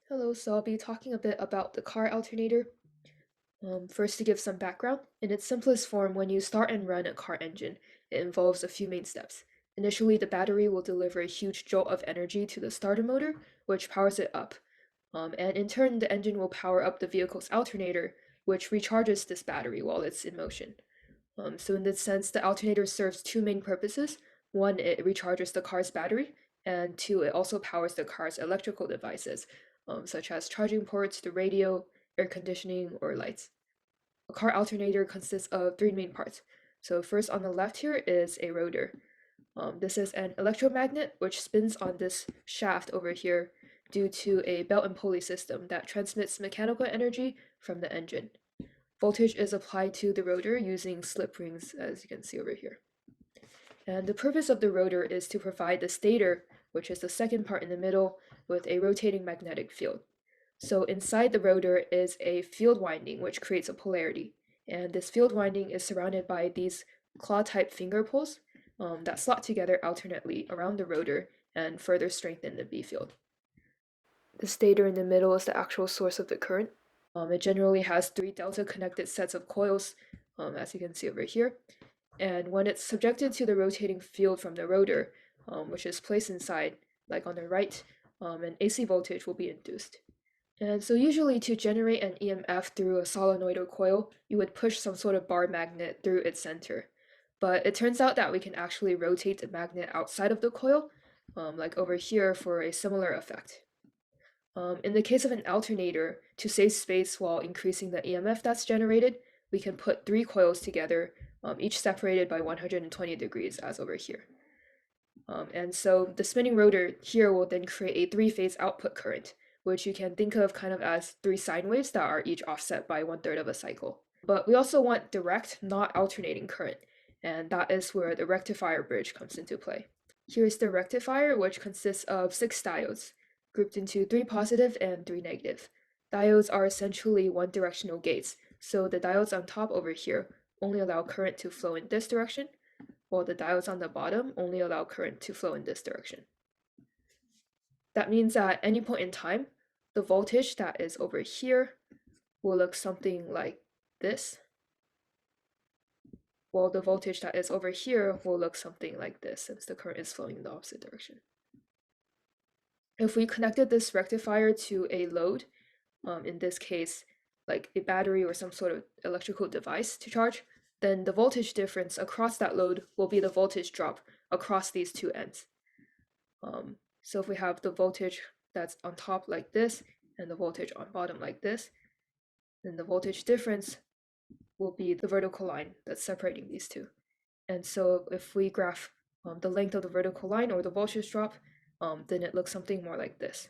Hello, so I'll be talking a bit about the car alternator. First, to give some background, in its simplest form, when you start and run a car engine, it involves a few main steps. Initially, the battery will deliver a huge jolt of energy to the starter motor, which powers it up. And in turn, the engine will power up the vehicle's alternator, which recharges this battery while it's in motion. So, in this sense, the alternator serves two main purposes. One, it recharges the car's battery, and two, it also powers the car's electrical devices, such as charging ports, the radio, air conditioning, or lights. A car alternator consists of three main parts. So, first on the left here is a rotor. This is an electromagnet which spins on this shaft over here due to a belt and pulley system that transmits mechanical energy from the engine. Voltage is applied to the rotor using slip rings, as you can see over here. And the purpose of the rotor is to provide the stator, which is the second part in the middle, with a rotating magnetic field. So inside the rotor is a field winding, which creates a polarity. And this field winding is surrounded by these claw-type finger pulls that slot together alternately around the rotor and further strengthen the B field. The stator in the middle is the actual source of the current. It generally has three delta connected sets of coils, as you can see over here. And when it's subjected to the rotating field from the rotor, which is placed inside, like on the right, an AC voltage will be induced. And so usually to generate an EMF through a solenoidal coil, you would push some sort of bar magnet through its center. But it turns out that we can actually rotate the magnet outside of the coil, like over here for a similar effect. In the case of an alternator, to save space while increasing the EMF that's generated, we can put three coils together, each separated by 120 degrees, as over here. And so the spinning rotor here will then create a three-phase output current, which you can think of kind of as three sine waves that are each offset by 1/3 of a cycle. But we also want direct, not alternating current, and that is where the rectifier bridge comes into play. Here's the rectifier, which consists of 6 diodes, grouped into 3 positive and 3 negative. Diodes are essentially one-directional gates, so the diodes on top over here only allow current to flow in this direction, while the diodes on the bottom only allow current to flow in this direction. That means that at any point in time, the voltage that is over here will look something like this, while the voltage that is over here will look something like this since the current is flowing in the opposite direction. If we connected this rectifier to a load, in this case, like a battery or some sort of electrical device to charge, then the voltage difference across that load will be the voltage drop across these two ends. So if we have the voltage that's on top like this and the voltage on bottom like this, then the voltage difference will be the vertical line that's separating these two. And so if we graph the length of the vertical line or the voltage drop, then it looks something more like this.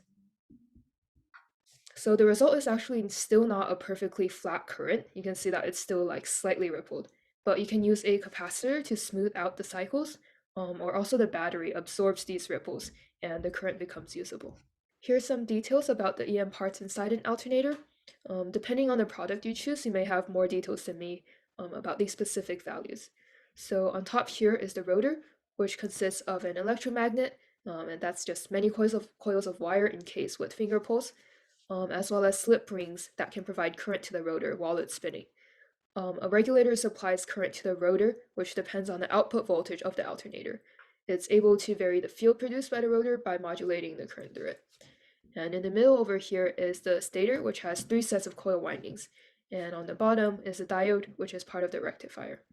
So the result is actually still not a perfectly flat current. You can see that it's still like slightly rippled, but you can use a capacitor to smooth out the cycles, or also the battery absorbs these ripples and the current becomes usable. Here's some details about the EM parts inside an alternator. Depending on the product you choose, you may have more details than me about these specific values. So on top here is the rotor, which consists of an electromagnet, and that's just many coils of wire encased with finger pulls, as well as slip rings that can provide current to the rotor while it's spinning. A regulator supplies current to the rotor, which depends on the output voltage of the alternator. It's able to vary the field produced by the rotor by modulating the current through it. And in the middle over here is the stator, which has 3 sets of coil windings. And on the bottom is the diode, which is part of the rectifier.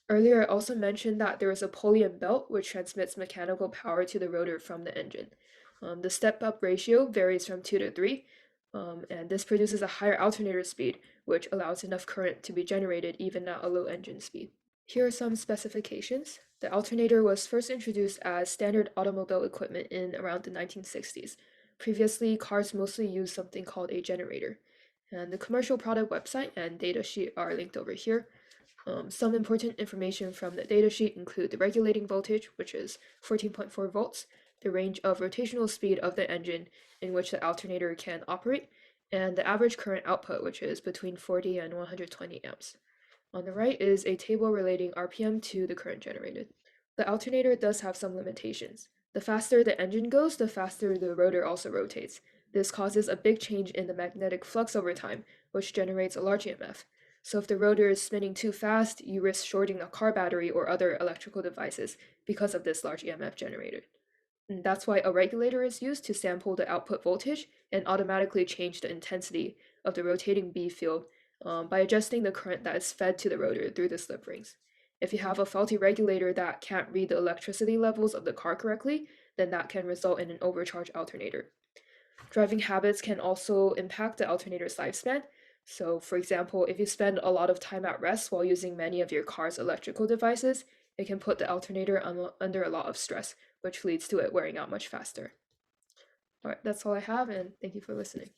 Earlier, I also mentioned that there is a pulley and belt, which transmits mechanical power to the rotor from the engine. The step-up ratio varies from 2 to 3, and this produces a higher alternator speed, which allows enough current to be generated even at a low engine speed. Here are some specifications. The alternator was first introduced as standard automobile equipment in around the 1960s. Previously, cars mostly used something called a generator. And the commercial product website and datasheet are linked over here. Some important information from the datasheet include the regulating voltage, which is 14.4 volts, the range of rotational speed of the engine in which the alternator can operate, and the average current output, which is between 40 and 120 amps. On the right is a table relating RPM to the current generated. The alternator does have some limitations. The faster the engine goes, the faster the rotor also rotates. This causes a big change in the magnetic flux over time, which generates a large EMF. So if the rotor is spinning too fast, you risk shorting a car battery or other electrical devices because of this large EMF generated. And that's why a regulator is used to sample the output voltage and automatically change the intensity of the rotating B field by adjusting the current that is fed to the rotor through the slip rings. If you have a faulty regulator that can't read the electricity levels of the car correctly, then that can result in an overcharged alternator. Driving habits can also impact the alternator's lifespan. So, for example, if you spend a lot of time at rest while using many of your car's electrical devices, it can put the alternator under a lot of stress, which leads to it wearing out much faster. All right, that's all I have, and thank you for listening.